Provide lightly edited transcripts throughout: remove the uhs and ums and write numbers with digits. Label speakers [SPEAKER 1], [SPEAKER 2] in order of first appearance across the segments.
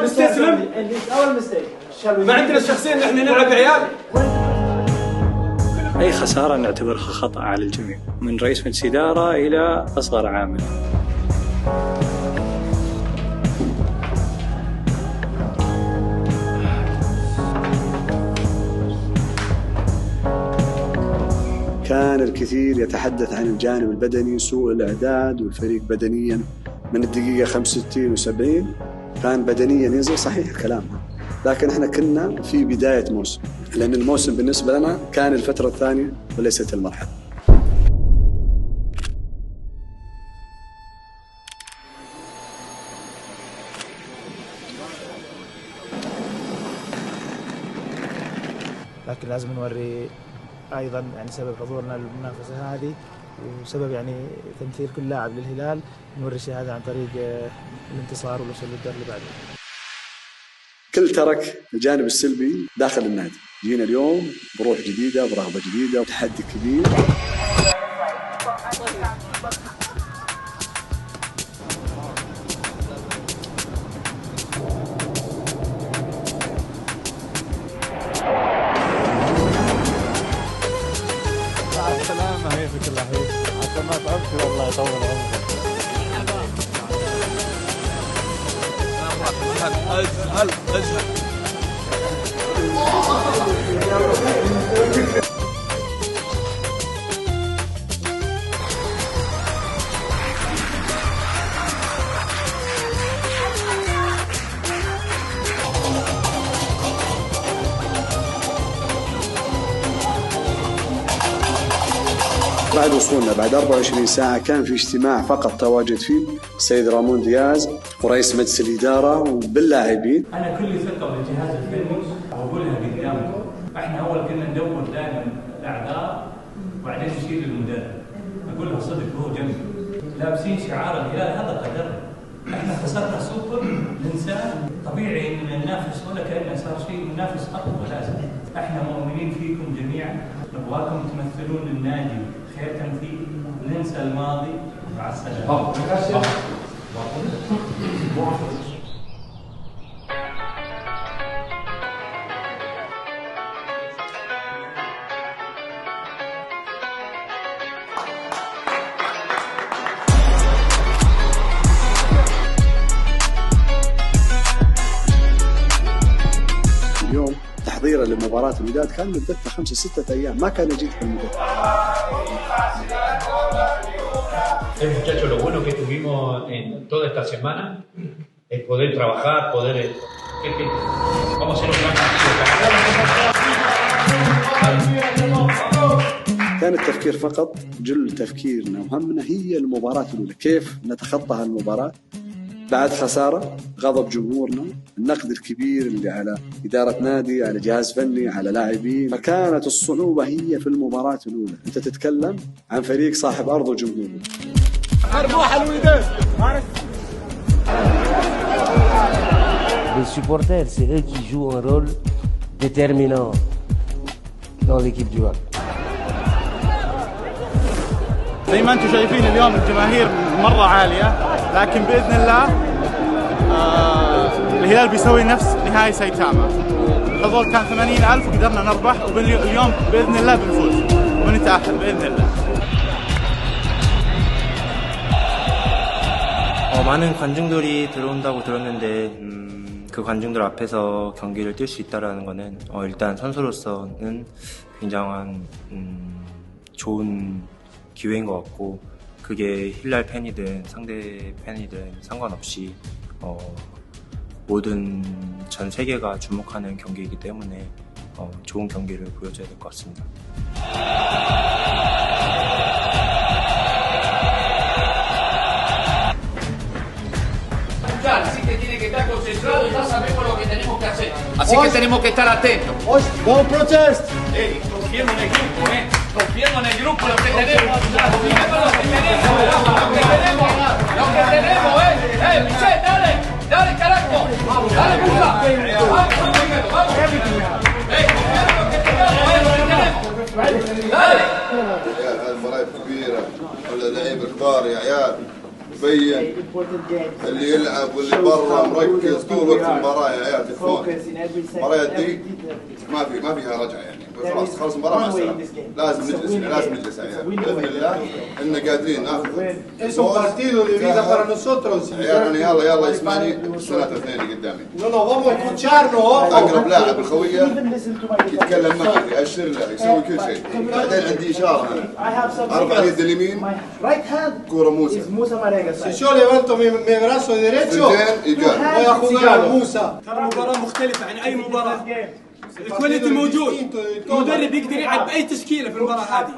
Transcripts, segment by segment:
[SPEAKER 1] مستسلم. ما عندنا الشخصية ان احنا نلعب عيال.
[SPEAKER 2] اي خسارة نعتبرها خطأ على الجميع، من رئيس مجلس إدارة الى اصغر عامل.
[SPEAKER 3] كان الكثير يتحدث عن الجانب البدني، سوء الإعداد والفريق بدنيا من الدقيقة 65 و70 كان بدنيا ينزل. صحيح الكلام، لكن احنا كنا في بداية موسم، لأن الموسم بالنسبة لنا كان الفترة الثانية وليست المرحلة.
[SPEAKER 4] لكن لازم نوري أيضا يعني سبب حضورنا للمنافسة هذه، وسبب يعني تمثيل كل لاعب للهلال، نوري الشيء هذا عن طريق الانتصار والوصول للدور اللي بعده.
[SPEAKER 3] كل ترك الجانب السلبي داخل النادي، جينا اليوم بروح جديدة، برغبة جديدة، وتحدي كبير.
[SPEAKER 4] السلامة هي في كل حين، حتى ما تعبت والله يطول عمرك.
[SPEAKER 3] بعد وصولنا بعد 24 ساعة كان في اجتماع فقط تواجد فيه السيد رامون دياز ورئيس مجلس الإدارة وباللاعبين.
[SPEAKER 5] أنا كل ثقة بالجهاز الفني وأقولها قدامكم، إحنا أول كنا ندور دائما الأعذار وبعدين نشيل للمدرب، أقولها صدق هو جنبي، لابسين شعار الهلال هذا قدرنا، إحنا خسرنا سوبر ننسى، طبيعي إن ننافس ولا كأنه صار شيء، ننافس أقوى لازم، إحنا مؤمنين فيكم جميعا، نبغاكم تمثلون النادي خير تمثيل، ننسى الماضي. مع السلامة.
[SPEAKER 3] اليوم تحضيرا لمباراة الوداد كان مدتها 5-6 أيام، ما كان يجيد في المدة.
[SPEAKER 6] Muchachos, lo bueno que tuvimos en toda esta semana es poder trabajar, poder vamos a hacer un gran partido.
[SPEAKER 3] كان التفكير فقط، جل تفكيرنا وهمنا هي المباراة الأولى، كيف نتخطى هالمباراة بعد خسارة، غضب جمهورنا، النقد الكبير اللي على إدارة نادي، على جهاز فني، على لاعبين، فكانت الصعوبة هي في المباراة الأولى. أنت تتكلم عن فريق صاحب أرض وجمهور.
[SPEAKER 7] Les supporters, c'est eux qui jouent un rôle déterminant dans l'équipe du Val.
[SPEAKER 4] زي ما انتم شايفين اليوم الجماهير مرة عالية، لكن بإذن الله الهلال بيسوي نفس نهائي سايتاما. الحضور كان 80,000 وقدرنا نربح، واليوم بإذن الله بنفوز ونتأهل بإذن الله.
[SPEAKER 8] 많은 관중들이 들어온다고 들었는데 그 관중들 앞에서 경기를 뛸 수 있다라는 거는 일단 선수로서는 굉장한 좋은 기회인 것 같고, 그게 힐날 팬이든 상대 팬이든 상관없이 모든 전 세계가 주목하는 경기이기 때문에 좋은 경기를 보여줘야 될 것 같습니다.
[SPEAKER 6] Así que tiene que estar concentrado y ya sabemos lo que tenemos que hacer. Así que tenemos que estar atentos.
[SPEAKER 3] No protest.
[SPEAKER 6] Confiemos en el grupo, confiemos en el grupo, lo que tenemos. Confiemos lo que tenemos, lo que tenemos, Michel, dale carajo, dale puta. Vamos, vamos, vamos. Confiemos en lo que tengamos, lo que tenemos. Dale.
[SPEAKER 9] عيال هذه مباريات كبيرة ولا لعيبة كبار يا عيال يبين اللي يلعب واللي برا مركز طول وقت المباراة يا عيال تكفون. المباريات دي ما فيها رجعة يعني خلاص خلص المباراة مع السلامة. لازم نجلس يا عيال بإذن الله إننا قادرين ناخذ.
[SPEAKER 1] Es un partido de vida para nosotros.
[SPEAKER 9] عيال أنا يلا يسمعني السنة اثنين اللي قدامي.
[SPEAKER 1] No, vamos a escucharnos.
[SPEAKER 9] أقرب لاعب الخوية يتكلم معي يأشر له يسوي كل شيء. بعدين عندي إشارة أنا أرفع اليد اليمين كورة موسى.
[SPEAKER 1] Si yo levanto mi brazo derecho, voy a jugar a Musa.
[SPEAKER 10] المباراة مختلفة عن أي مباراة. الكواليتي موجود، المدرب يقدر يلعب بأي تشكيلة في المباراة هذه،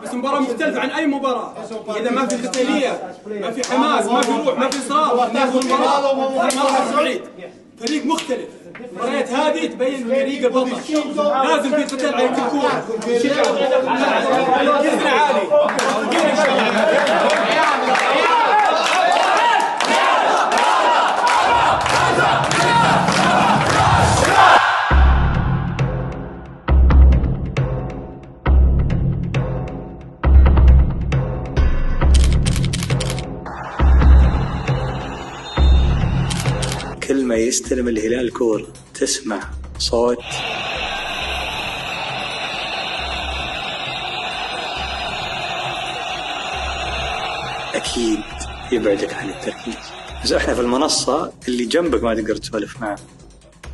[SPEAKER 10] بس مباراة مختلفة عن أي مباراة. إذا ما في قتالية، ما في حماس، ما في روح، ما في إصرار، ناخذ المباراة ما راح بعيد. فريق مختلف. المباريات هذه تبين فريق البطل. لازم في قتال على كل كورة. تركيزنا عالي.
[SPEAKER 2] كل ما يستلم الهلال كورة تسمع صوت أكيد يبعدك عن التركيز. بس احنا في المنصة اللي جنبك ما تقدر تسولف معه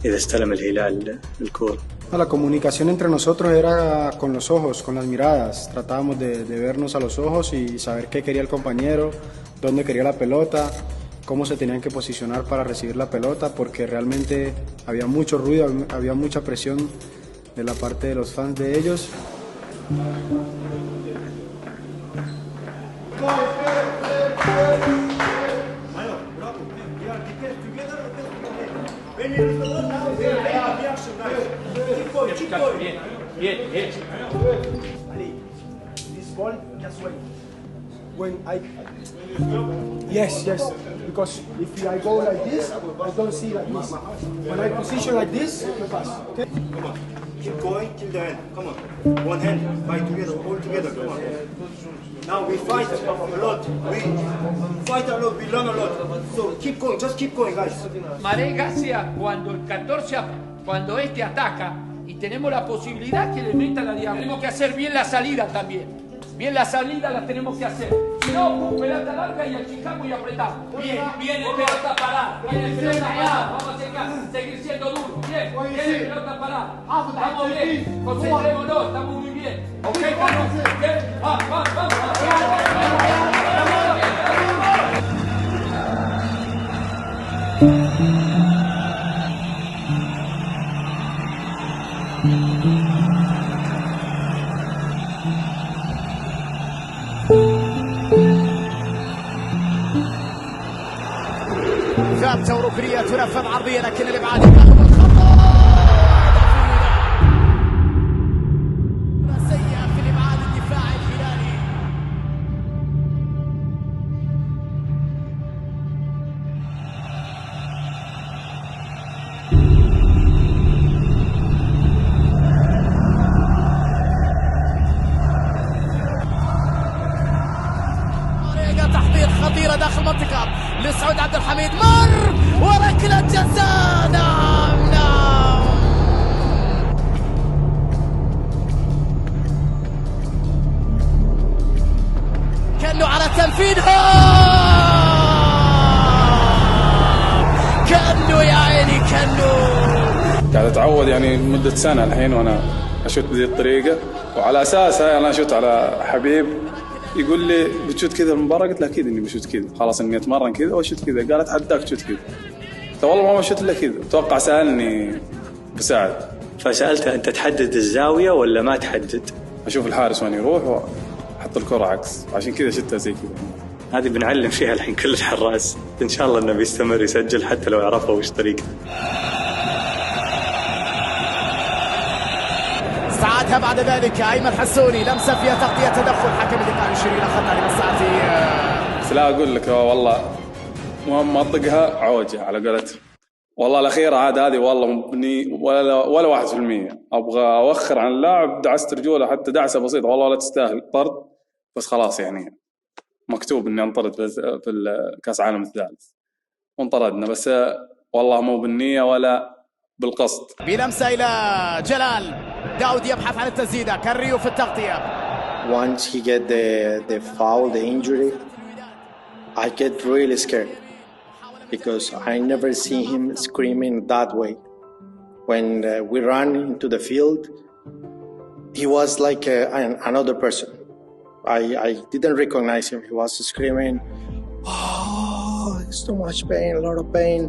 [SPEAKER 2] إذا استلم الهلال الكورة.
[SPEAKER 11] La comunicación entre nosotros era con los ojos, con las miradas. Tratábamos de vernos a los ojos y saber qué quería el compañero, dónde quería la pelota, cómo se tenían que posicionar para recibir la pelota, porque realmente había mucho ruido, había mucha presión de la parte de los fans de ellos. Yes, because if I go like this, I don't see like this. When I position like this, you pass. Okay?
[SPEAKER 12] Come on, keep going till the end. Come on, one hand, fight together, all together. Come on. Now we fight a lot. We fight a lot. We learn a lot. So keep going, just keep going, guys.
[SPEAKER 6] Maré García, cuando el 14, cuando este ataca y tenemos la posibilidad que le meta la diagonal, tenemos que hacer bien la salida también. Bien la salida la tenemos que hacer. Si no, pelota larga y achicamos y apretamos. Bien, viene pelota parada. Viene pelota parada. Vamos a seguir siendo duros. Bien, viene pelota parada. Estamos bien. Concentrémonos, estamos muy bien. Ok, vamos. Bien, vamos.
[SPEAKER 13] ثابتة وركنية تنفذ عرضية لكن الابعاد ياخذ الخطأ. سيئة في الابعاد الدفاعي الهلالي. طريقة تحضير خطيرة داخل المنطقة لسعود عبد الحميد، مر وركلة جزاء. نعم كأنه على تنفيذها، كأنه يا عيني كأنه
[SPEAKER 14] قاعد اتعود يعني مدة سنة الحين وانا اشوت بهذه الطريقة، وعلى اساسها انا اشوت على حبيب يقول لي بتشوت كذا المباراة، قلت له اكيد اني بشوت كذا، خلاص اني اتمرن كذا واشوت كذا. قال اتحداك تشوت كذا. قلت والله ما شوت الا كذا. اتوقع سالني بساعد،
[SPEAKER 2] فسالته انت تحدد الزاوية ولا ما تحدد؟
[SPEAKER 14] اشوف الحارس وين يروح واحط الكرة عكس، عشان كذا شتها زي كذا.
[SPEAKER 2] هذه بنعلم فيها الحين كل الحراس، ان شاء الله انه بيستمر يسجل حتى لو عرفوا وش طريقته.
[SPEAKER 13] استعادها بعد ذلك ايمن حسوني، لمسه فيها تغطيه تدخل حكم اللقاء الشرير اخذها لمصلحه.
[SPEAKER 14] بس لا اقول لك والله مهم اطقها عوجه على قولتهم. والله الأخيرة عاد هذه والله مبني ولا 1%. أبغى أوخر عن اللاعب، دعست رجوله حتى دعسة بسيطة والله لا تستاهل طرد، بس خلاص يعني مكتوب إني انطرد في الكأس العالم الثالث وانطردنا، بس والله مو بالنية ولا بالقصد.
[SPEAKER 13] بلمسة إلى جلال، داود يبحث عن التسديدة، كاريو في التغطية.
[SPEAKER 15] Once he get the foul, the injury, I get really scared because I never see him screaming that way. When we ran into the field, he was like another person. I didn't recognize him. He was screaming, "Oh, it's too much pain, a lot of pain.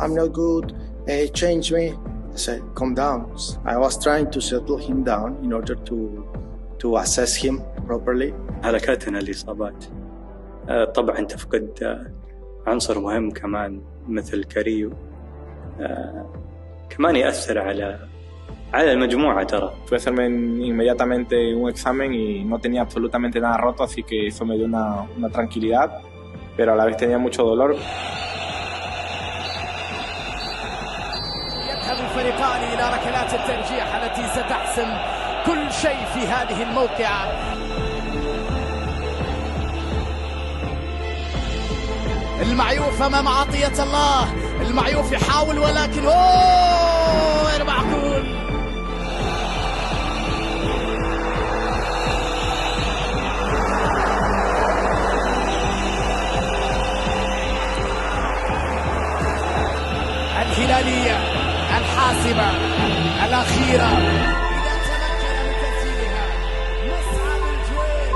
[SPEAKER 15] I'm not good. Change me." I said, "Calm down." I was trying to settle him down in order to assess him properly.
[SPEAKER 2] هلكتنا الإصابات. طبعا تفقد عنصر مهم كمان مثل كاريو، كمان يأثر على المجموعة ترى.
[SPEAKER 8] Fue a hacerme inmediatamente un examen y no tenía absolutamente nada roto, así que eso me dio una tranquilidad, pero a la vez tenía mucho dolor.
[SPEAKER 13] يذهب الفريقان إلى ركلات الترجيح التي ستحسم كل شيء في هذه الموقعة. المعيوف أمام عطية الله، المعيوف يحاول ولكن غير معقول. الهلالية الحاسمة الأخيرة إذا تمكن من تسجيلها مصعب الجويل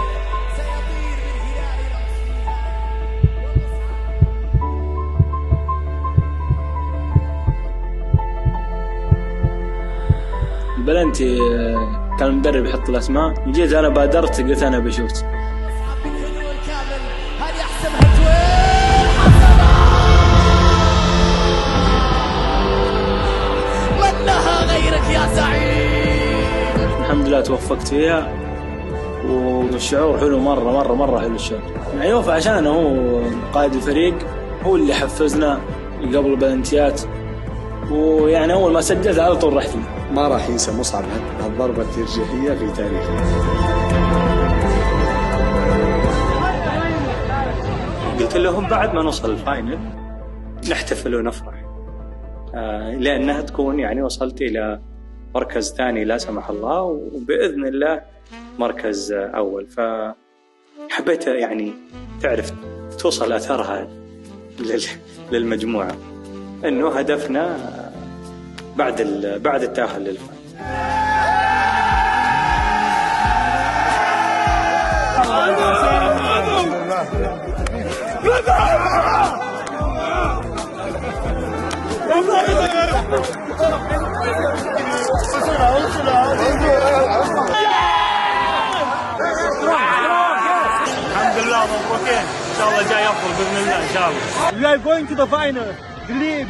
[SPEAKER 13] سيطير بالهلال إلى
[SPEAKER 16] البلنتي كان المدرب يحط الأسماء، جيت أنا بادرت قلت أنا بشوت.
[SPEAKER 13] مصعب بالكنترول كامل، هل يحسمها الجويل؟ حسمها! من لها غيرك يا سعيد؟
[SPEAKER 16] الحمد لله توفقت فيها والشعور حلو مرة حلو الشعور. معيوف عشان هو قائد الفريق، هو اللي حفزنا قبل البلنتيات، ويعني أول ما سجلت على طول رحت.
[SPEAKER 3] ما راح ينسى مصعب هالضربة الترجيحية في تاريخه.
[SPEAKER 2] قلت لهم بعد ما نوصل الفاينل نحتفل ونفرح، لأنها تكون يعني وصلت إلى مركز ثاني لا سمح الله، وبإذن الله مركز أول. فحبيت يعني تعرف توصل أثرها للمجموعة، إنه هدفنا بعد التأهل للفاينل.
[SPEAKER 12] الحمد لله مبروكين، ان شاء الله جاي افضل باذن الله ان شاء الله. We are going to the final. Believe.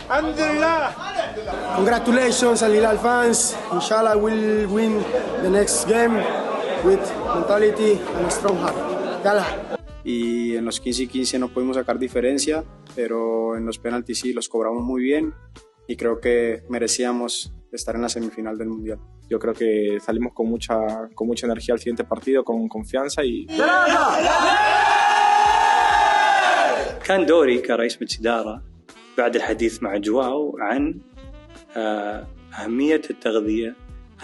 [SPEAKER 12] الحمد لله.
[SPEAKER 11] Congratulations al Hilal fans. Inshallah we'll win the next game with mentality and a strong heart. Yalla. Y en los 15 y 15 no pudimos sacar diferencia, pero en los penaltis sí los cobramos muy bien y creo que merecíamos estar en la semifinal del Mundial.
[SPEAKER 8] Yo creo que salimos con mucha energía al siguiente partido, con confianza y...
[SPEAKER 2] كان دوري كرئيس مجلس إدارة بعد الحديث مع جواو عن أهمية التغذية،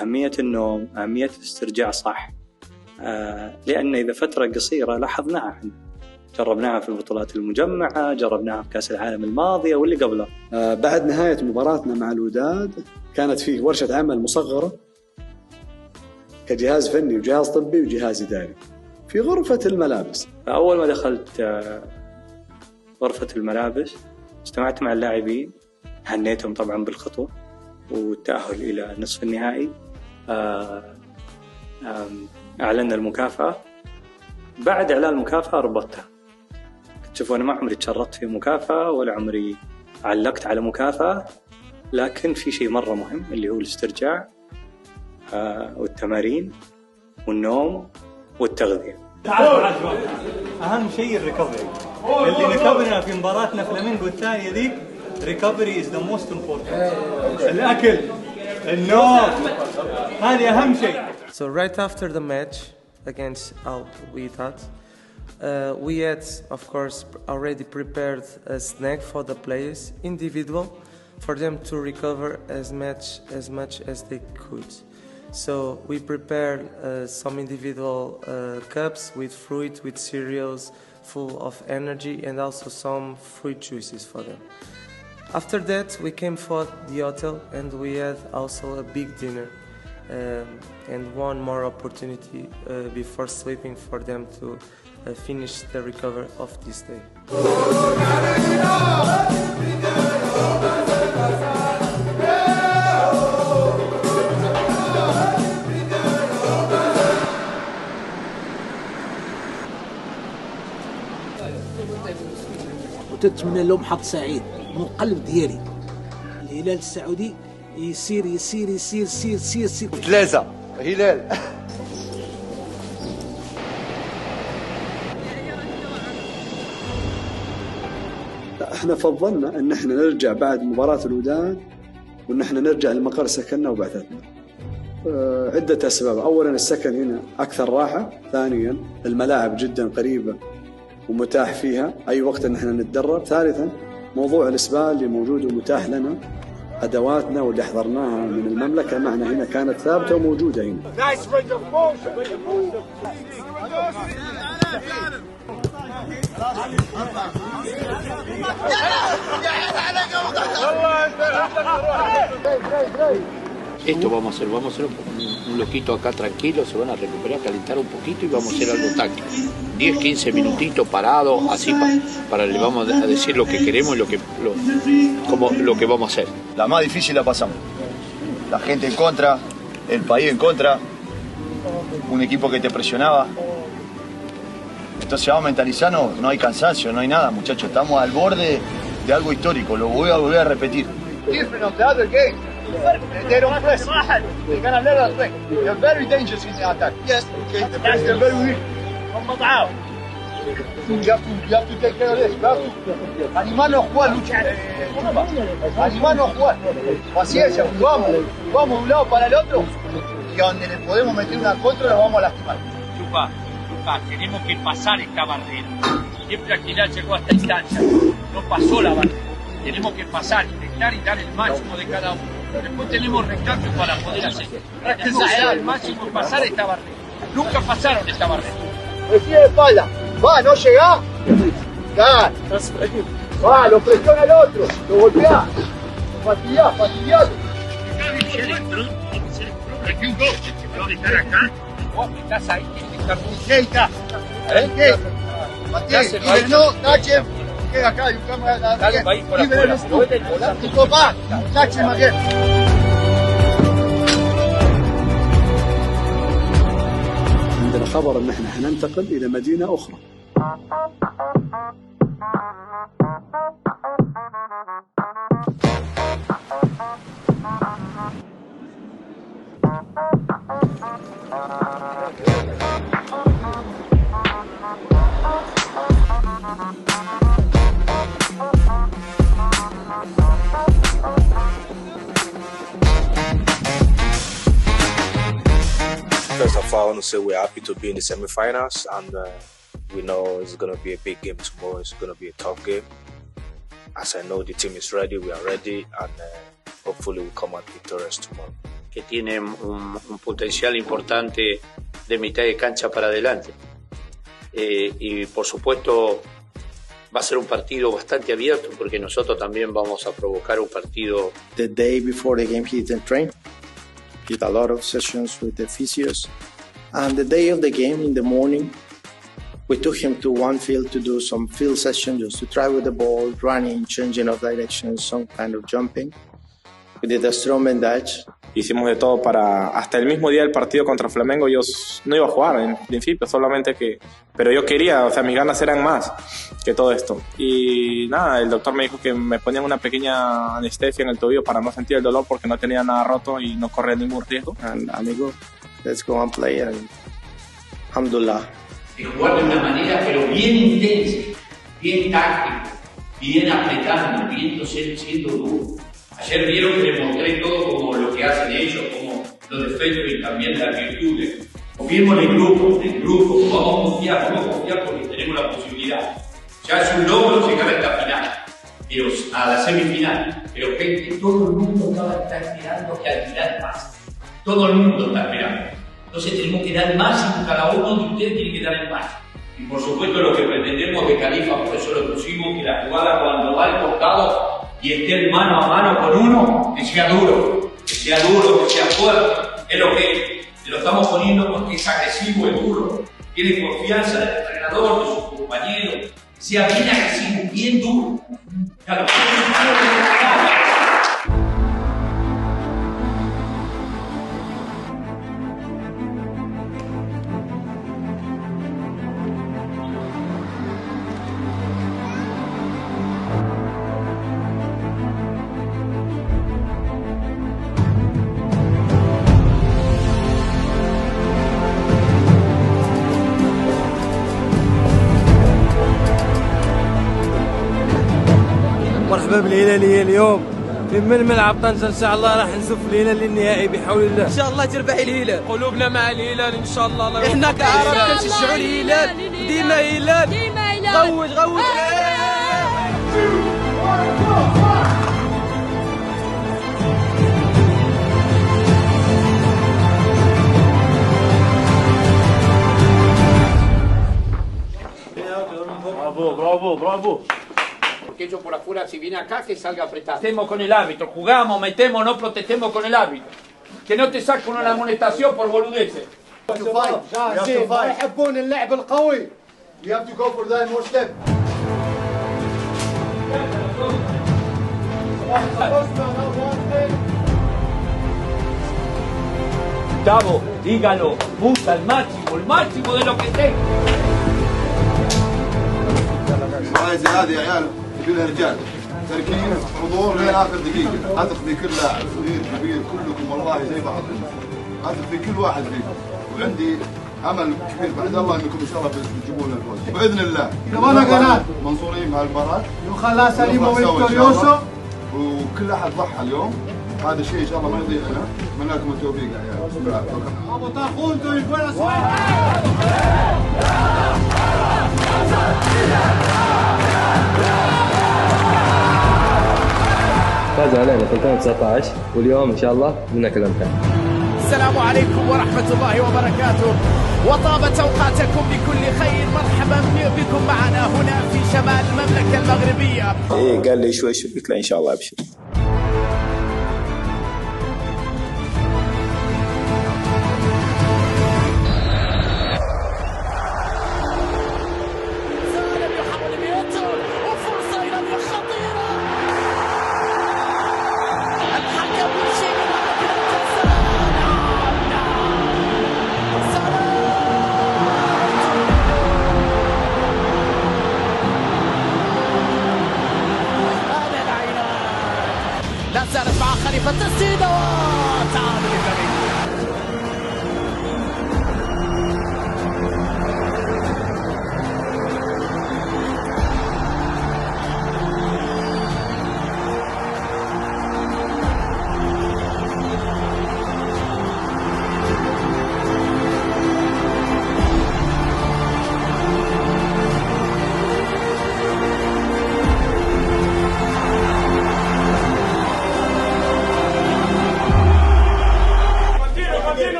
[SPEAKER 2] أهمية النوم، أهمية الاسترجاع صح، لأن إذا فترة قصيرة لاحظناها احنا، جربناها في البطولات المجمعة، جربناها في كأس العالم الماضية واللي قبله.
[SPEAKER 3] بعد نهاية مباراتنا مع الوداد كانت فيه ورشة عمل مصغرة كجهاز فني وجهاز طبي وجهاز إداري في غرفة الملابس.
[SPEAKER 2] أول ما دخلت غرفة الملابس اجتمعت مع اللاعبين، هنيتهم طبعا بالخطوة والتأهل إلى نصف النهائي. أعلنا المكافأة. بعد إعلان المكافأة ربطتها. شوفوا أنا ما عمري تشرطت في مكافأة ولا عمري علقت على مكافأة، لكن في شيء مرة مهم اللي هو الاسترجاع والتمارين والنوم والتغذية.
[SPEAKER 5] اهم شيء الريكفري اللي نكبرنا في مباراتنا فلامينغو الثانيه ذيك. ريكفري از ذا موست امبورتنت. الاكل، النوم، هذه اهم شيء.
[SPEAKER 7] So right after the match against Al Wihdat, we had, of course, already prepared a snack for the players, individual, for them to recover as much as they could. So we prepared some individual cups with fruit, with cereals, full of energy, and also some fruit juices for them. After that, we came for the hotel, and we had also a big dinner. And one more opportunity before sleeping for them to finish the recovery of this day.
[SPEAKER 17] وتتمنى لهم حظ سعيد من القلب ديالي. الهلال السعودي يسير يسير يسير يسير يسير يسير.
[SPEAKER 9] 3 هلال.
[SPEAKER 3] احنا فضلنا ان احنا نرجع بعد مباراة الوداد وان احنا نرجع لمقر سكننا وبعثتنا. عدة اسباب، اولا السكن هنا اكثر راحة، ثانيا الملاعب جدا قريبة ومتاح فيها اي وقت ان احنا نتدرب، ثالثا موضوع الاسبال اللي موجود ومتاح لنا، ادواتنا واللي حضرناها من المملكة معنا هنا كانت ثابتة وموجودة هنا.
[SPEAKER 18] Esto vamos a hacer un loquito acá tranquilo, se van a recuperar, calentar un poquito y vamos a hacer algo táctico. 10, 15 minutitos parados, así para le vamos a decir lo que queremos y lo que vamos a hacer.
[SPEAKER 12] La más difícil la pasamos. La gente en contra, el país en contra, un equipo que te presionaba. Entonces vamos a mentalizarnos, no hay cansancio, no hay nada, muchachos. Estamos al borde de algo histórico, lo voy a volver a repetir. Different the other game. They don't press. They gonna let us play. They're very dangerous in the attack. Yes, okay. They're very weak. You have to take care of this. Animarnos a jugar, lucha. Animarnos a jugar. Paciencia, vamos de un lado para el otro. Y a donde le podemos meter una contra nos vamos a lastimar.
[SPEAKER 6] Chupa, tenemos que pasar esta barrera. Siempre al final llegó a esta instancia. No pasó la barrera. Tenemos que pasar, intentar y dar el máximo de cada uno. Después tenemos recambio para poder hacer. Tenemos que dar el máximo y pasar esta barrera. Nunca pasaron esta barrera.
[SPEAKER 12] Recibe de espalda. Va, no llega. Va, lo presiona al otro. Lo golpea. Fastidiado.
[SPEAKER 6] Estar acá. Vos que estás ahí, tienes que estar muy cerca.
[SPEAKER 12] ¿Qué? Matías, no, tache. Queda acá, y dale país por afuera. Tache, Matías.
[SPEAKER 3] عندنا خبر ان احنا حننتقل الى مدينة اخرى.
[SPEAKER 19] First of all, I want to say we're happy to be in the semi-finals, and we know it's going to be a big game tomorrow. It's going to be a tough game. As I know, the team is ready, we are ready, and hopefully we come out victorious tomorrow.
[SPEAKER 18] Que tiene un potencial importante de mitad de cancha para adelante. Y por supuesto va a ser un partido bastante abierto porque nosotros también vamos a provocar un partido.
[SPEAKER 15] The day before the game, he didn't train. He did a lot of sessions with the physios. And the day of the game, in the morning, we took him to one field to do some field session, just to try with the ball, running, changing of direction, some kind of jumping. We did a strongman dash.
[SPEAKER 20] Hicimos de todo para, hasta el mismo día del partido contra Flamengo, yo no iba a jugar en principio, solamente que, pero yo quería, o sea, mis ganas eran más que todo esto. Y nada, el doctor me dijo que me ponían una pequeña anestesia en el tobillo para no sentir el dolor porque no tenía nada roto y no corría ningún riesgo.
[SPEAKER 15] And amigo, let's go and play and alhamdulillah.
[SPEAKER 18] De jugar de una manera pero bien intensa, bien táctico, bien apretando, siendo duro. Ayer vieron que les mostré todo como lo que hacen ellos, como los defectos y también las virtudes. Confiemos en el grupo, vamos a confiar porque tenemos la posibilidad. Ya es un logro llegar a esta final, pero a la semifinal. Pero gente, todo el mundo está esperando que al final pase. Todo el mundo está esperando. Entonces tenemos que dar más y cada uno de ustedes tiene que dar el más. Y por supuesto lo que pretendemos de Califa, por eso lo pusimos, que la jugada cuando va al costado y esté mano a mano con uno, que sea duro, que sea fuerte. Es lo que lo estamos poniendo porque es agresivo, es duro. Tiene confianza del entrenador, de sus compañeros. Sea bien agresivo, bien duro. Claro.
[SPEAKER 21] مرحبا بالهلالية اليوم من الملعب طنجة ان شاء الله راح نشوف الهلال للنهائي بحول الله. ان شاء الله تربح الهلال، قلوبنا مع الهلال ان شاء الله. احنا كعرب كنشجعوا الهلال، ديما هلال غوت
[SPEAKER 18] Bravo. Porque ellos por afuera, si viene acá, que salga apretado. Metemos con el árbitro, jugamos, metemos, no protestemos con el árbitro. Que no te saquen una amonestación por boludeces.
[SPEAKER 1] ما يحبون اللعب القوي. You have to go for that more step.
[SPEAKER 18] Gustavo, dígalo, puta, el máximo de lo que tengo.
[SPEAKER 9] المباراه زي هذه يا عيال تبي لها رجال تركيز حضور لين اخر دقيقه، اثق في كل لاعب صغير كبير كلكم والله زي بعض، اثق في كل واحد فيكم وعندي امل كبير بعد الله انكم ان شاء الله بتجيبون الفوز باذن الله.
[SPEAKER 1] كمان قناه
[SPEAKER 9] منصورين مع المباراه
[SPEAKER 1] وخلاها سليمه وفيكتوريوسو
[SPEAKER 9] وكل احد ضحى اليوم، هذا الشيء ان شاء الله ما يضيع لنا. اتمنى لكم التوفيق يا عيال.
[SPEAKER 1] ابو طاحونتو يقول
[SPEAKER 22] فاز علينا في 2019 واليوم ان شاء الله منك الامكان.
[SPEAKER 13] السلام عليكم ورحمة الله وبركاته، وطابت أوقاتكم بكل خير. مرحبا بكم معنا هنا في شمال المملكة المغربية.
[SPEAKER 22] ايه قال لي شوي قلت له ان شاء الله ابشر.
[SPEAKER 13] لا زالت مع خليفة تسديدة وتعادل الفريق.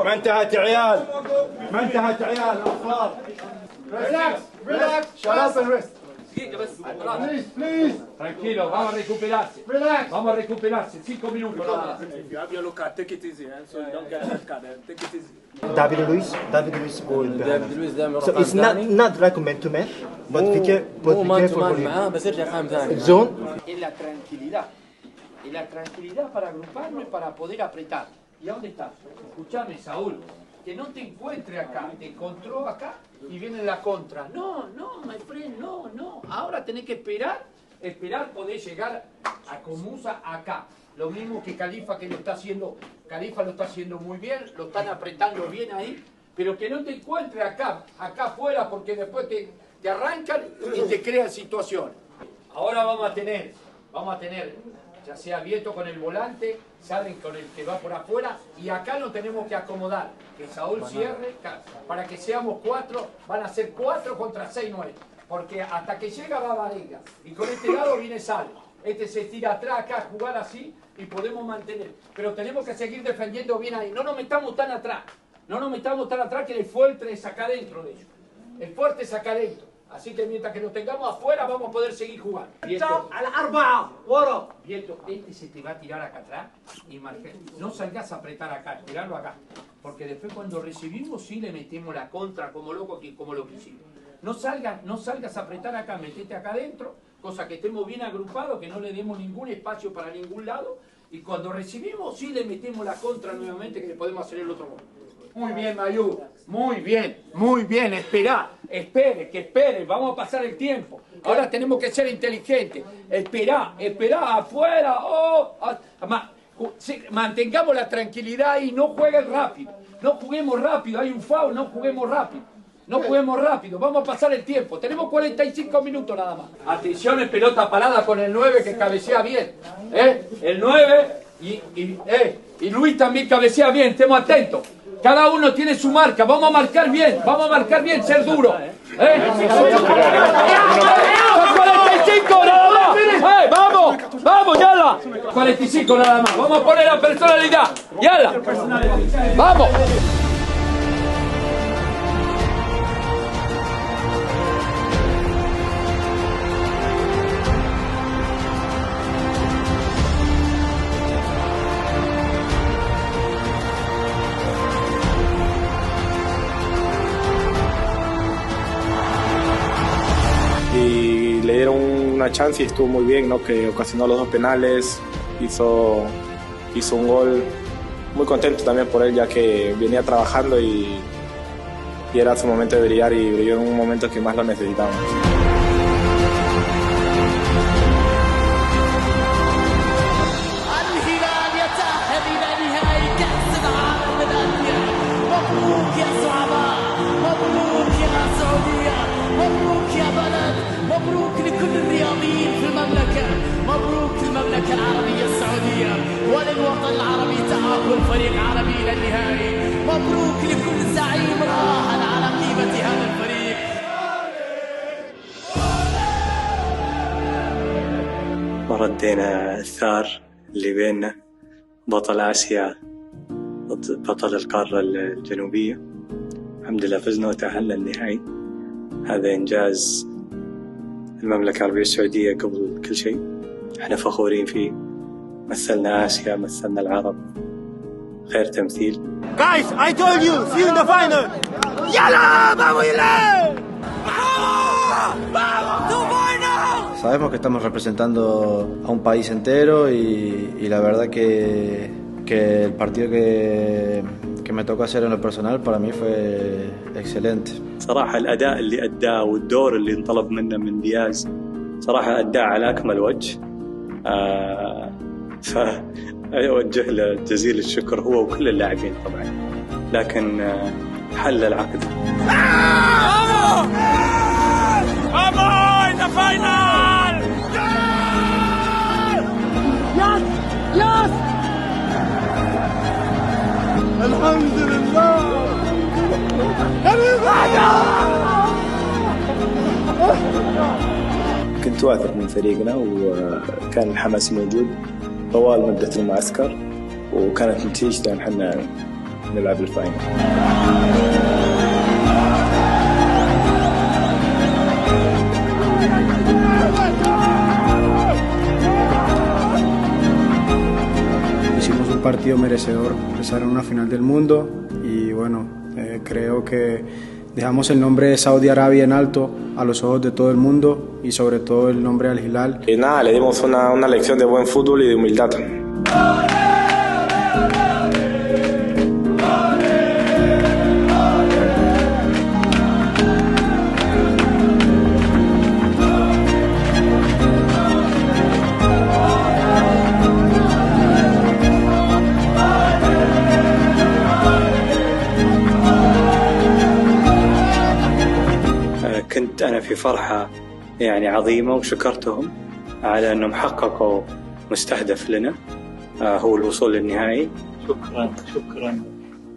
[SPEAKER 12] ما انتهت يا عيال، ما انتهت يا عيال الاخبار.
[SPEAKER 1] ريلاكس shut up and rest.
[SPEAKER 18] Please. Tranquilo, vamos a recuperarse.
[SPEAKER 1] Relax.
[SPEAKER 18] Vamos a recuperarse. 5 minutos.
[SPEAKER 10] If you have yellow card, take it easy, so you don't get a red card. Take it easy.
[SPEAKER 12] David Luiz
[SPEAKER 21] دافيد لويس دائما
[SPEAKER 12] So it's not recommend to man, but be careful
[SPEAKER 21] معاه بس يرجع قائم ثاني.
[SPEAKER 12] zone.
[SPEAKER 18] En la tranquilidad. En la tranquilidad para agruparnos y para poder apretar. ¿Y a dónde estás? Escuchame, Saúl. Que no te encuentre acá. Te encontró acá y viene la contra. No, my friend, no. Ahora tenés que esperar poder llegar a Comusa acá. lo mismo que Khalifa, que lo está haciendo, Khalifa lo está haciendo muy bien, lo están apretando bien ahí, pero que no te encuentres acá afuera, porque después te arrancan y te crean situaciones. Ahora vamos a tener, ya sea Vieto con el volante, salen con el que va por afuera, y acá nos tenemos que acomodar, que Saúl cierre, para que seamos 4, van a ser 4 contra 6-9, porque hasta que llega va Varela, y con este lado viene Sal, este se tira atrás acá a jugar así, y podemos mantener, pero tenemos que seguir defendiendo bien ahí, no nos metamos tan atrás, que el fuerte es acá dentro de ellos, el fuerte es acá dentro. Así que mientras que nos tengamos afuera vamos a poder seguir jugando. Vieto, este se te va a tirar acá atrás y no salgas a apretar acá, tirarlo acá. Porque después cuando recibimos sí le metemos la contra como loco, como lo que hicimos. No salgas a apretar acá, metete acá adentro, cosa que estemos bien agrupados, que no le demos ningún espacio para ningún lado. Y cuando recibimos sí le metemos la contra nuevamente, que le podemos hacer el otro gol. Muy bien, Mayú, muy bien, espere, vamos a pasar el tiempo. Ahora tenemos que ser inteligentes, esperá afuera, mantengamos la tranquilidad y no jueguen rápido, no juguemos rápido, hay un foul, no juguemos rápido, vamos a pasar el tiempo, tenemos 45 minutos nada más. Atención en pelota parada con el 9 que cabecea bien, el 9 y Luis también cabecea bien, estemos atentos. Cada uno tiene su marca, vamos a marcar bien, ser duro. 45 nada más, vamos, yala. 45 nada más, vamos a poner la personalidad, yala. Vamos.
[SPEAKER 20] Y le dieron una chance y estuvo muy bien, ¿no? Que ocasionó los 2 penales, hizo un gol. Muy contento también por él, ya que venía trabajando y era su momento de brillar, y brilló en un momento que más lo necesitábamos.
[SPEAKER 13] مبروك لكل الرياضيين في المملكة، مبروك للمملكة العربية السعودية وللوطن العربي تأهل فريق عربي إلى النهائي، مبروك لكل زعيم راهن على قيمة هذا الفريق.
[SPEAKER 2] وردينا الثار اللي بيننا، بطل آسيا ضد بطل القارة الجنوبية. الحمد لله فزنا وتأهلنا النهائي. هذا إنجاز المملكة العربية السعودية قبل كل شيء، احنا فخورين فيه. مثلنا آسيا، مثلنا العرب، خير تمثيل.
[SPEAKER 12] Guys, I told you, see you in the final. ¡Yala! ¡Vamos, Yala! ¡Vamos! ¡Tu final!
[SPEAKER 4] Sabemos que estamos representando a un país entero y la verdad que el partido que me tocó hacer en lo personal para mí fue excelente.
[SPEAKER 2] صراحة الأداء اللي أداه والدور اللي انطلب منه من دياز صراحة أداه على أكمل وجه. فأوجه له جزيل الشكر هو وكل اللاعبين طبعا، لكن حل العقد.
[SPEAKER 12] Vamos in the final! Yes! Yes! الحمد لله!
[SPEAKER 14] كنت واثق من فريقنا وكان الحماس موجود طوال مدة المعسكر، وكانت نتيجته ان احنا نلعب الفاينل.
[SPEAKER 11] Hicimos un partido merecedor de estar en una final del mundo y bueno, creo que dejamos el nombre de Saudi Arabia en alto a los ojos de todo el mundo y sobre todo el nombre Al Hilal.
[SPEAKER 20] Y nada, le dimos una lección de buen fútbol y de humildad.
[SPEAKER 2] في فرحة يعني عظيمة، وشكرتهم على أنهم حققوا مستهدف لنا هو الوصول للنهائي.
[SPEAKER 5] شكرا شكرا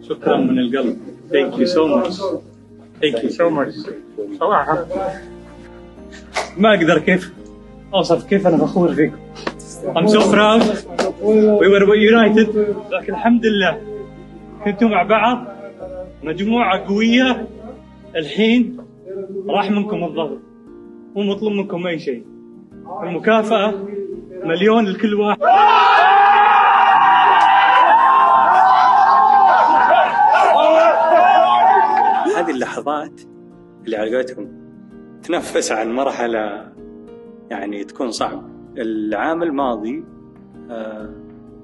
[SPEAKER 5] شكرا من القلب. Thank you so much. Thank you so much. صراحة ما أقدر كيف أوصف كيف أنا فخور فيكم. I'm so proud. We were united. لكن الحمد لله كنتوا مع بعض مجموعة قوية. الحين راح منكم الضغط، مو مطلوب منكم أي شيء. المكافأة مليون لكل واحد.
[SPEAKER 2] هذه اللحظات اللي على قولتهم تنفس عن مرحلة يعني تكون صعبة. العام الماضي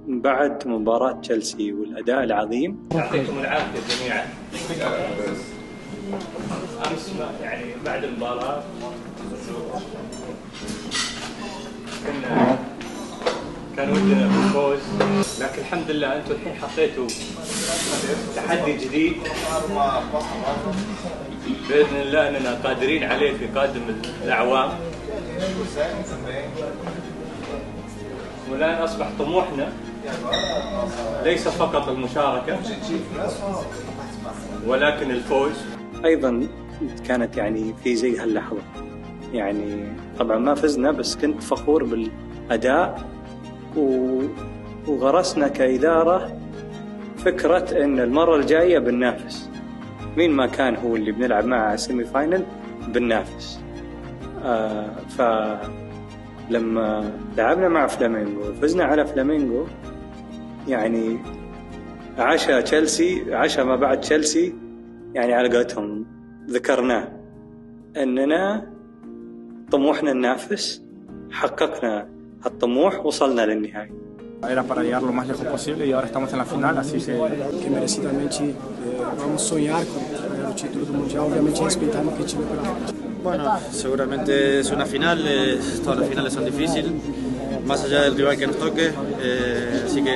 [SPEAKER 2] بعد مباراة تشيلسي والأداء العظيم،
[SPEAKER 5] يعطيكم العافية جميعا. أمس يعني بعد المباراة كان ودنا بالفوز، لكن الحمد لله أنتم الحين حطيتوا تحدي جديد بإذن الله أننا قادرين عليه في قادم الأعوام. والآن أصبح طموحنا ليس فقط المشاركة ولكن الفوز.
[SPEAKER 2] أيضا كانت يعني في زي هاللحظة، يعني طبعا ما فزنا بس كنت فخور بالأداء، وغرسنا كإدارة فكرة إن المرة الجاية بننافس، مين ما كان هو اللي بنلعب معه سيمي فاينل بننافس. فلما لعبنا مع فلامينغو وفزنا على فلامينغو، يعني عشاء تشيلسي، عشاء ما بعد تشيلسي، يعني على قولتهم ذكرناه أننا طموحنا ننافس، حققنا الطموح، وصلنا للنهاية.
[SPEAKER 8] Era para llegar lo más lejos posible y ahora estamos en la final, así
[SPEAKER 11] que merecidamente vamos a soñar con el título del mundial, obviamente respetando que Chile para.
[SPEAKER 4] Bueno, seguramente es una final, todas las finales son difíciles, más allá del rival que nos toque, así que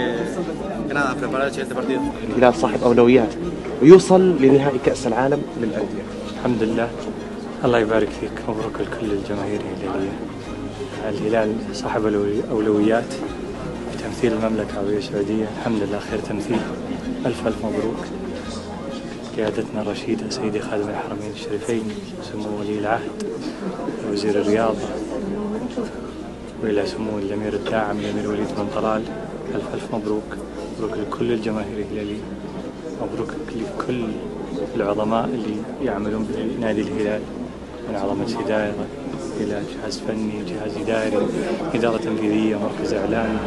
[SPEAKER 4] nada, preparar el siguiente partido.
[SPEAKER 16] الهلال صاحب أولويات ويوصل لنهائي كأس العالم للأندية.
[SPEAKER 5] الحمد لله. الله يبارك فيك، مبروك لكل الجماهير الهلالية. الهلال صاحب أولويات في تمثيل المملكة العربية السعودية، الحمد لله خير تمثيل. ألف ألف مبروك. قيادتنا الرشيدة سيدي خادم الحرمين الشريفين سمو ولي العهد وزير الرياضة، وإلى سمو الأمير الداعم الأمير وليد بن طلال، ألف ألف مبروك. مبروك لكل الجماهير الهلالية، مبروك لكل العظماء اللي يعملون بنادي الهلال، من عظمة إدارة إلى جهاز فني، جهاز إداري، إدارة تنفيذية، مركز إعلامي.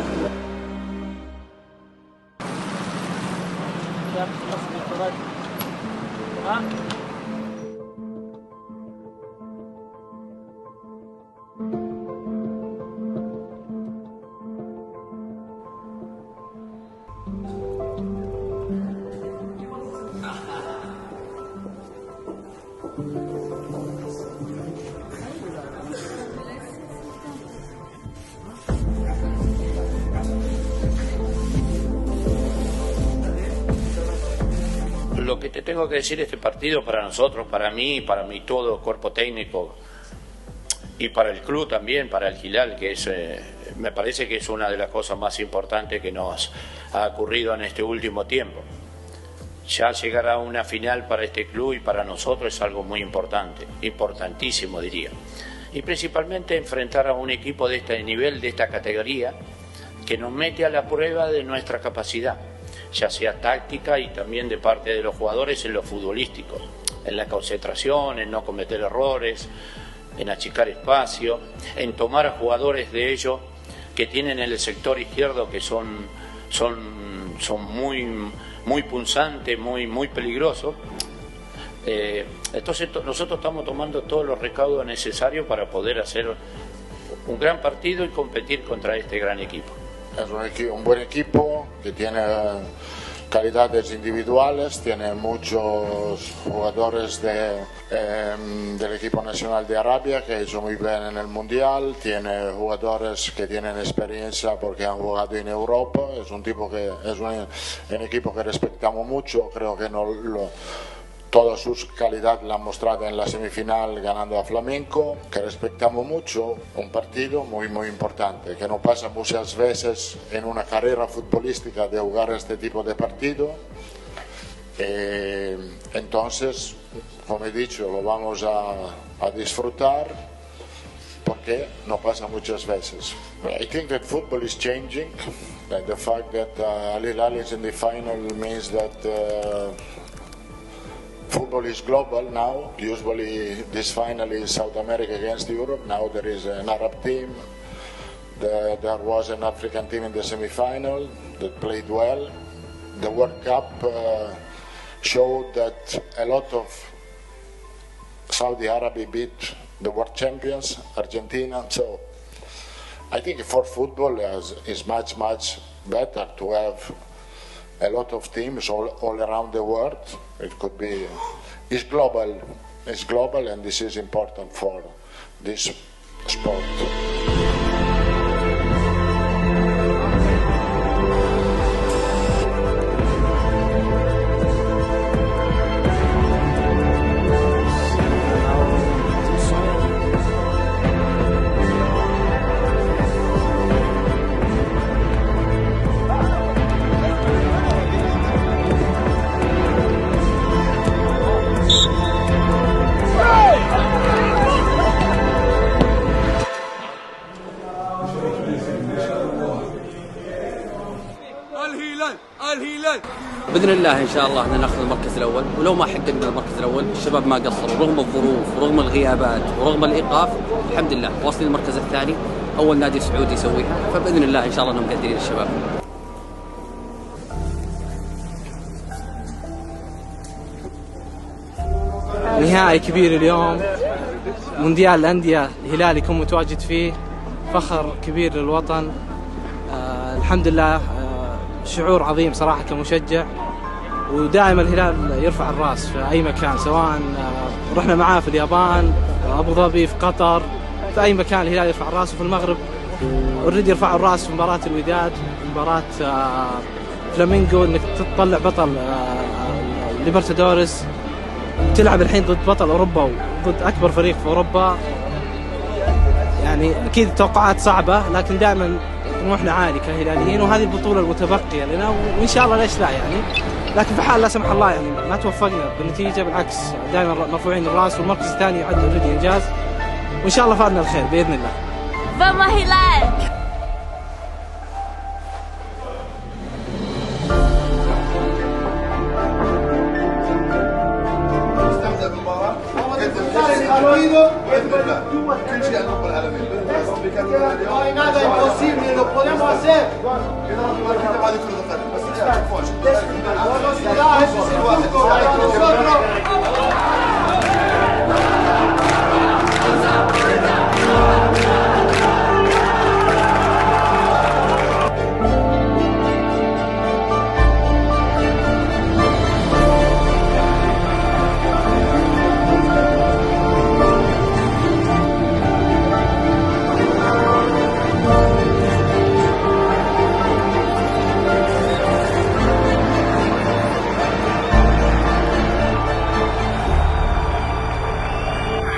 [SPEAKER 18] Lo que te tengo que decir, este partido para nosotros, para mí todo el cuerpo técnico y para el club también, para el Hilal, que es, me parece que es una de las cosas más importantes que nos ha ocurrido en este último tiempo. Ya llegar a una final para este club y para nosotros es algo muy importante, importantísimo diría. Y principalmente enfrentar a un equipo de este nivel, de esta categoría, que nos mete a la prueba de nuestra capacidad, ya sea táctica y también de parte de los jugadores en lo futbolístico, en la concentración, en no cometer errores, en achicar espacio, en tomar a jugadores de ellos que tienen en el sector izquierdo que son muy punzantes, muy peligrosos. Entonces nosotros estamos tomando todos los recaudos necesarios para poder hacer un gran partido y competir contra este gran equipo.
[SPEAKER 23] Es un buen equipo que tiene calidades individuales, tiene muchos jugadores del equipo nacional de Arabia que ha hecho muy bien en el Mundial, tiene jugadores que tienen experiencia porque han jugado en Europa, es un equipo que respetamos mucho, creo que toda su calidad la han mostrado en la semifinal ganando a Flamengo, que respetamos mucho, un partido muy muy importante, que no pasa muchas veces en una carrera futbolística de jugar este tipo de partido. Entonces, como he dicho, lo vamos a disfrutar porque no pasa muchas veces. I think that football is changing. Like the fact that Al Hilal is in the final means that football is global now. Usually this final is South America against Europe. Now there is an Arab team. There was an African team in the semi-final that played well. The World Cup showed that a lot of Saudi Arabia beat the world champions, Argentina. So I think for football is much better to have a lot of teams all around the world. It could be, it's global, and this is important for this sport.
[SPEAKER 6] باذن الله ان شاء الله ناخذ المركز الاول، ولو ما حققنا المركز الاول الشباب ما قصروا رغم الظروف ورغم الغيابات ورغم الايقاف، الحمد لله واصلين المركز الثاني، اول نادي سعودي يسويها، فباذن الله ان شاء الله انهم مقدرين الشباب.
[SPEAKER 21] نهائي كبير اليوم، مونديال الأندية الهلال يكون متواجد فيه، فخر كبير للوطن. الحمد لله، شعور عظيم صراحة كمشجع، ودائما الهلال يرفع الراس في أي مكان، سواء رحنا معاه في اليابان، أبو ظبي، في قطر، في أي مكان الهلال يرفع الراس. وفي المغرب أريد يرفع الراس في مباراة الوداد، مباراة فلامينغو، إنك تطلع بطل ليبرتادوريس، تلعب الحين ضد بطل أوروبا وضد أكبر فريق في أوروبا. يعني أكيد توقعات صعبة، لكن دائما طموحنا عالي كهلاليين، وهذه البطولة المتبقية لنا، وإن شاء الله ليش لا يعني. لكن في حال لا سمح الله يعني ما توفقنا بالنتيجة، بالعكس دائما مرفوعين الراس، والمركز الثاني يعد اوريدي إنجاز، وإن شاء الله فعلنا الخير بإذن الله.
[SPEAKER 7] Vamos Hilal!
[SPEAKER 1] No hay nada imposible, lo podemos hacer. Velocidad, ese es el punto para nosotros.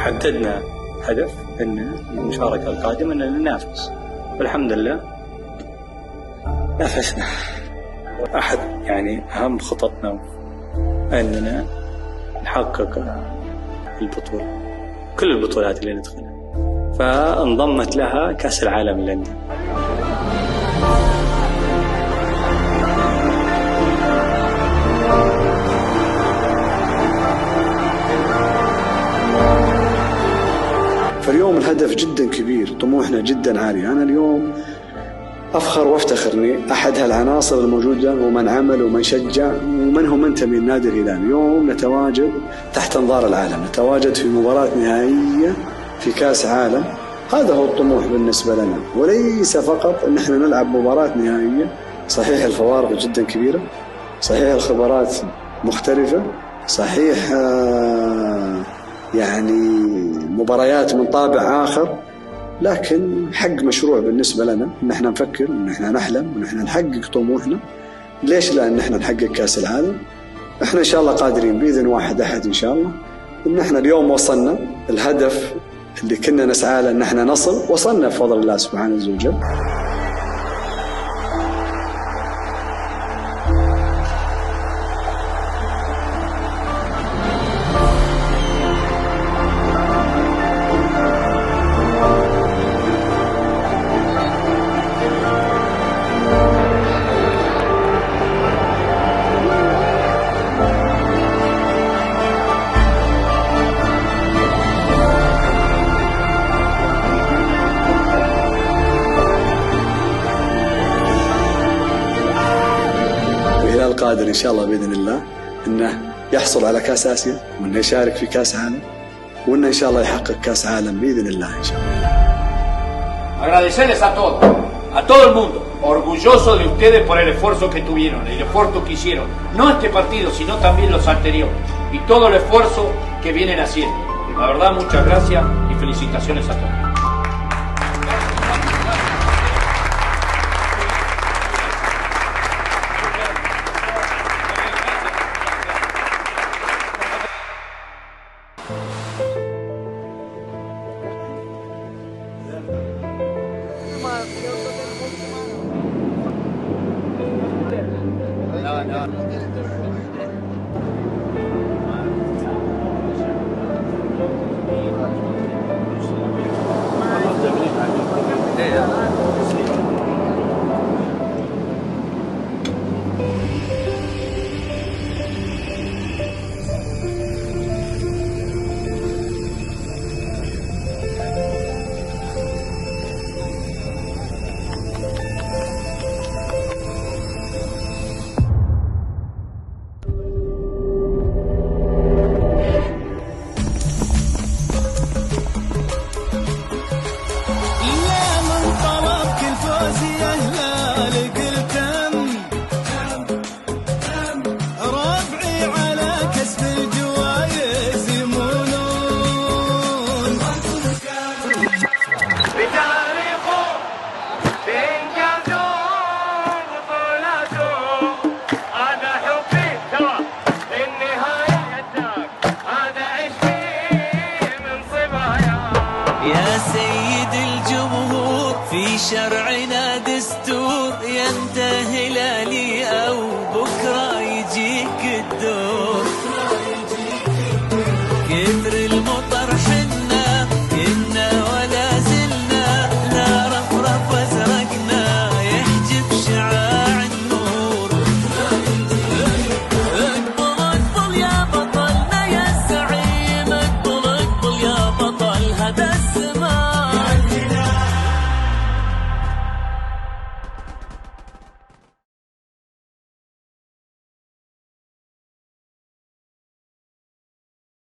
[SPEAKER 2] حددنا هدف ان المشاركة القادمة ان ننافس، والحمد لله نافسنا. احد يعني اهم خططنا اننا نحقق البطولة، كل البطولات اللي ندخلها، فانضمت لها كأس العالم للأندية.
[SPEAKER 3] فاليوم الهدف جدا كبير، طموحنا جدا عالي. أنا اليوم أفخر وافتخر إني أحد هالعناصر الموجودة، ومن عمل ومن شجع ومن هو منتمي لنادي الهلال. اليوم نتواجد تحت أنظار العالم، نتواجد في مباراة نهائية في كأس عالم. هذا هو الطموح بالنسبة لنا، وليس فقط إن احنا نلعب مباراة نهائية. صحيح الفوارق جدا كبيرة، صحيح الخبرات مختلفة، صحيح يعني مباريات من طابع آخر، لكن حق مشروع بالنسبة لنا إن احنا نفكر، إن احنا نحلم، إن احنا نحقق طموحنا. ليش لا إن احنا نحقق كأس العالم؟ احنا ان شاء الله قادرين باذن واحد احد ان شاء الله ان احنا اليوم وصلنا الهدف اللي كنا نسعى له ان احنا نصل، وصلنا بفضل الله سبحانه وتعالى. قادر إن شاء الله بإذن الله أنه يحصل على كأس آسيا، وأنه يشارك في كأس عالم، وأنه إن شاء الله يحقق كأس عالم بإذن الله إن شاء الله.
[SPEAKER 18] Agradecerles a todo el mundo, orgulloso de ustedes por el esfuerzo que tuvieron, el esfuerzo que hicieron, no este partido, sino también los anteriores, y todo el esfuerzo que vienen haciendo. La verdad, muchas gracias y felicitaciones a todos.
[SPEAKER 13] شرعنا دستور ينتهي هلالي